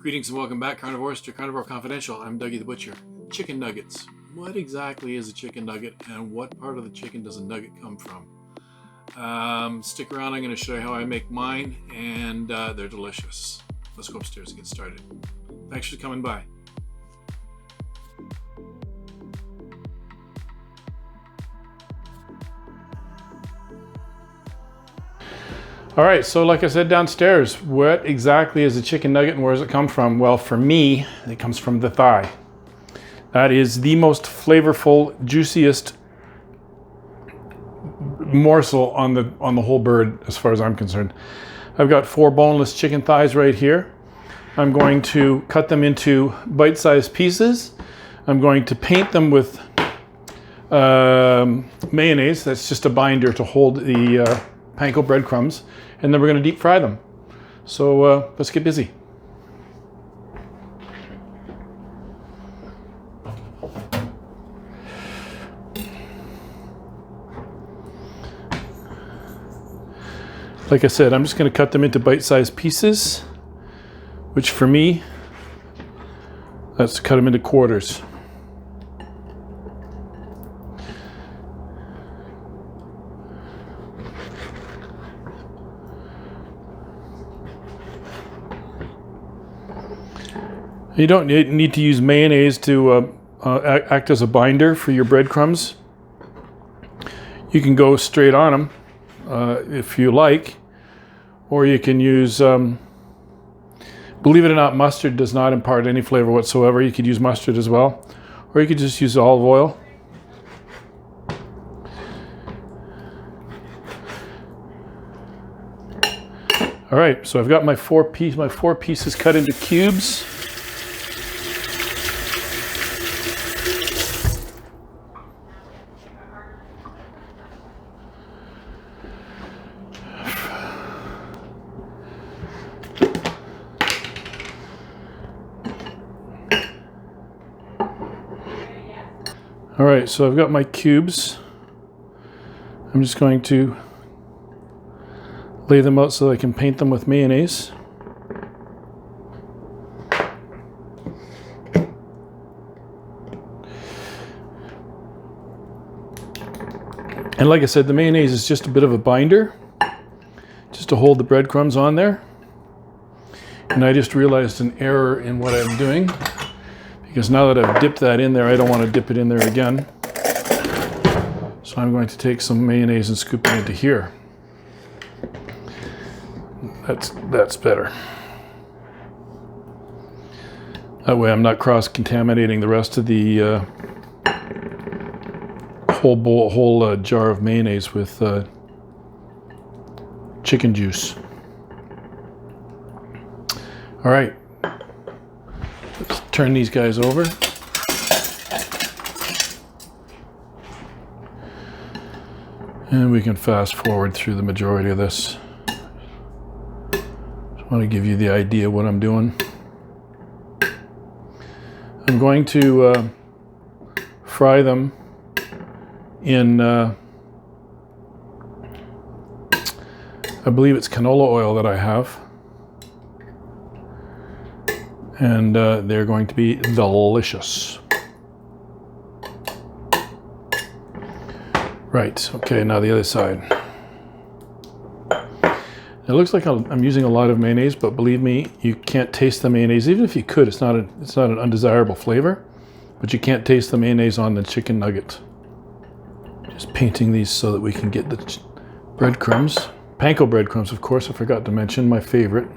Greetings and welcome back, carnivores, to Carnivore Confidential. I'm Dougie the Butcher. Chicken nuggets. What exactly is a chicken nugget, and what part of the chicken does a nugget come from? Stick around, I'm going to show you how I make mine, and they're delicious. Let's go upstairs and get started. Thanks for coming by. All right, so like I said downstairs, what exactly is a chicken nugget and where does it come from? Well, for me, it comes from the thigh. That is the most flavorful, juiciest morsel on the whole bird, as far as I'm concerned. I've got 4 boneless chicken thighs right here. I'm going to cut them into bite-sized pieces. I'm going to paint them with mayonnaise. That's just a binder to hold the panko breadcrumbs. And then we're going to deep fry them. So let's get busy. Like I said, I'm just going to cut them into bite-sized pieces, which for me, that's to cut them into quarters. You don't need to use mayonnaise to act as a binder for your breadcrumbs. You can go straight on them if you like, or you can use, believe it or not, mustard does not impart any flavor whatsoever. You could use mustard as well, or you could just use olive oil. All right, so I've got my four pieces cut into cubes. All right, so I've got my cubes. I'm just going to lay them out so I can paint them with mayonnaise. And like I said, the mayonnaise is just a bit of a binder, just to hold the breadcrumbs on there. And I just realized an error in what I'm doing, because now that I've dipped that in there, I don't want to dip it in there again. So I'm going to take some mayonnaise and scoop it into here. That's better. That way I'm not cross-contaminating the rest of the whole jar of mayonnaise with chicken juice. All right. Let's turn these guys over. And we can fast forward through the majority of this. Just want to give you the idea of what I'm doing. I'm going to fry them in, I believe it's canola oil that I have. And they're going to be delicious. Right, okay, now the other side. It looks like I'm using a lot of mayonnaise, but believe me, you can't taste the mayonnaise. Even if you could, it's not an undesirable flavor, but you can't taste the mayonnaise on the chicken nugget. Just painting these so that we can get the breadcrumbs. Panko breadcrumbs, of course, I forgot to mention, my favorite.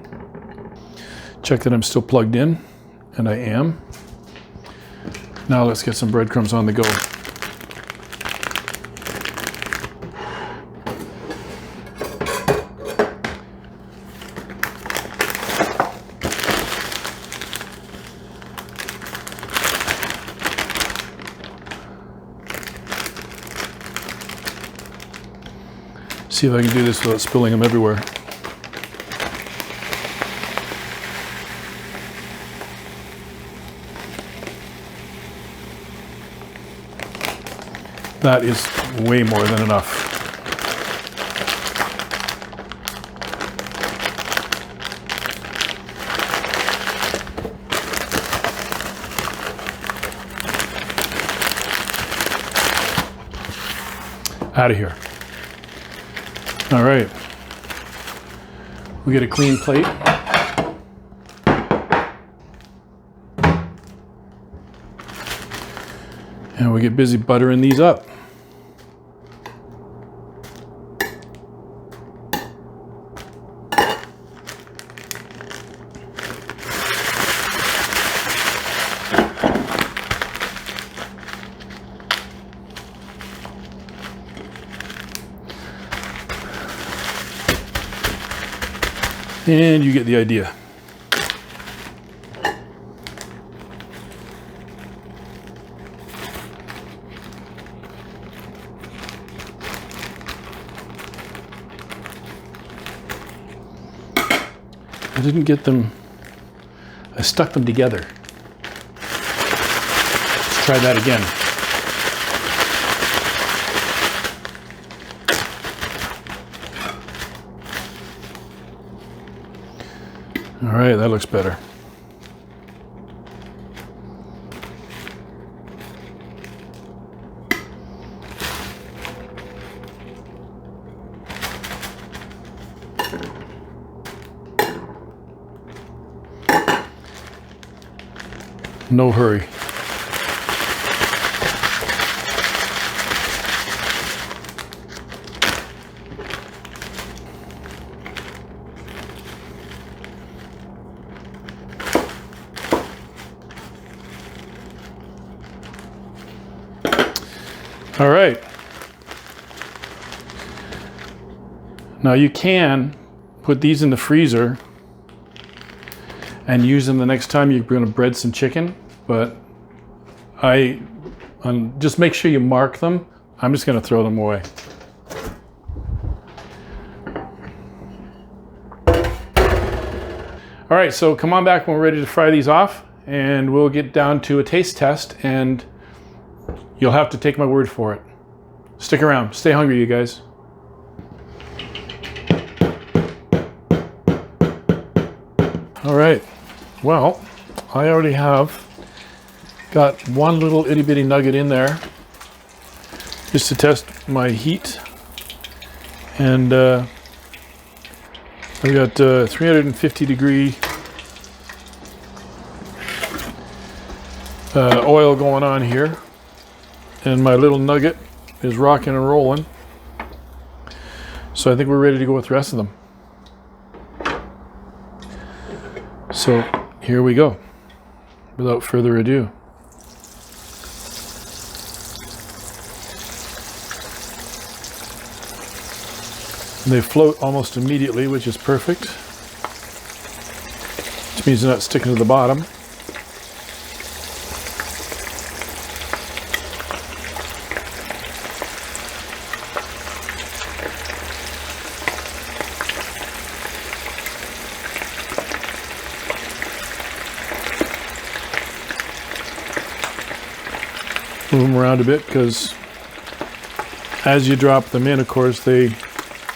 Check that I'm still plugged in, and I am. Now let's get some breadcrumbs on the go. See if I can do this without spilling them everywhere. That is way more than enough. Out of here. All right. We get a clean plate. And we get busy buttering these up. And you get the idea. I didn't get them, I stuck them together. Let's try that again. All right, that looks better. No hurry. All right. Now you can put these in the freezer and use them the next time you're going to bread some chicken, but just make sure you mark them. I'm just going to throw them away. All right, so come on back when we're ready to fry these off, and we'll get down to a taste test, and you'll have to take my word for it. Stick around. Stay hungry, you guys. All right. Well, I already have got one little itty bitty nugget in there just to test my heat. And I've got 350 degree oil going on here. And my little nugget is rocking and rolling. So I think we're ready to go with the rest of them. So here we go, without further ado. And they float almost immediately, which is perfect. Which means they're not sticking to the bottom. Move them around a bit, because as you drop them in, of course, they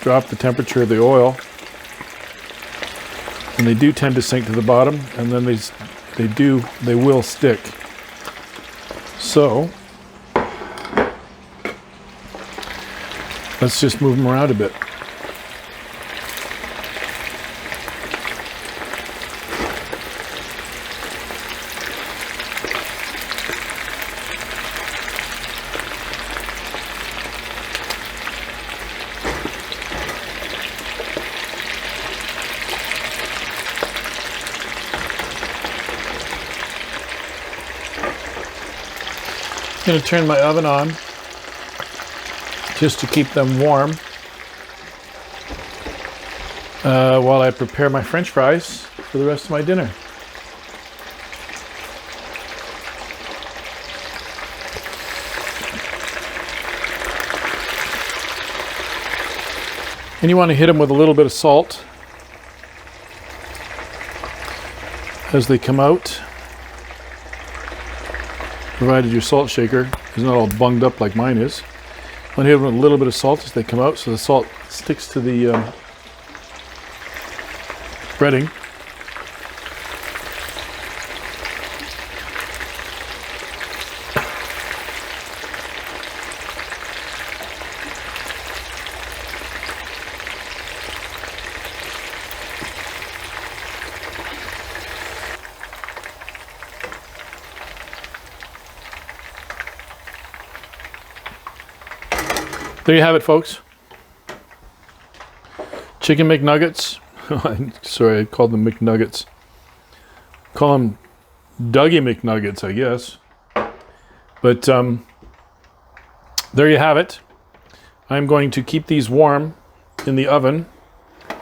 drop the temperature of the oil, and they do tend to sink to the bottom, and then they will stick. So let's just move them around a bit. I'm going to turn my oven on just to keep them warm while I prepare my French fries for the rest of my dinner. And you want to hit them with a little bit of salt as they come out, provided your salt shaker is not all bunged up like mine is. I'm going to hit them with a little bit of salt as they come out, so the salt sticks to the breading. There you have it, folks. Chicken McNuggets. Sorry, I called them McNuggets. Call them Dougie McNuggets, I guess. But there you have it. I'm going to keep these warm in the oven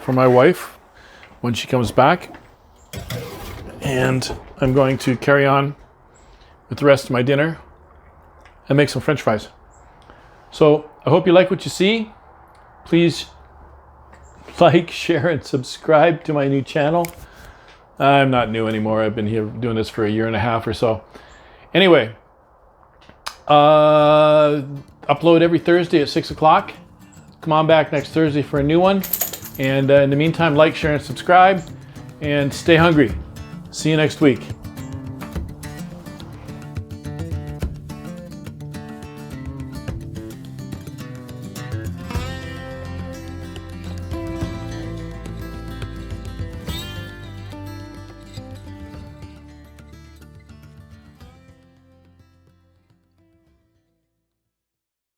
for my wife when she comes back. And I'm going to carry on with the rest of my dinner and make some French fries. So I hope you like what you see. Please like, share, and subscribe to my new channel. I'm not new anymore. I've been here doing this for a year and a half or so. Anyway, upload every Thursday at 6 o'clock. Come on back next Thursday for a new one. And in the meantime, like, share, and subscribe. And stay hungry. See you next week.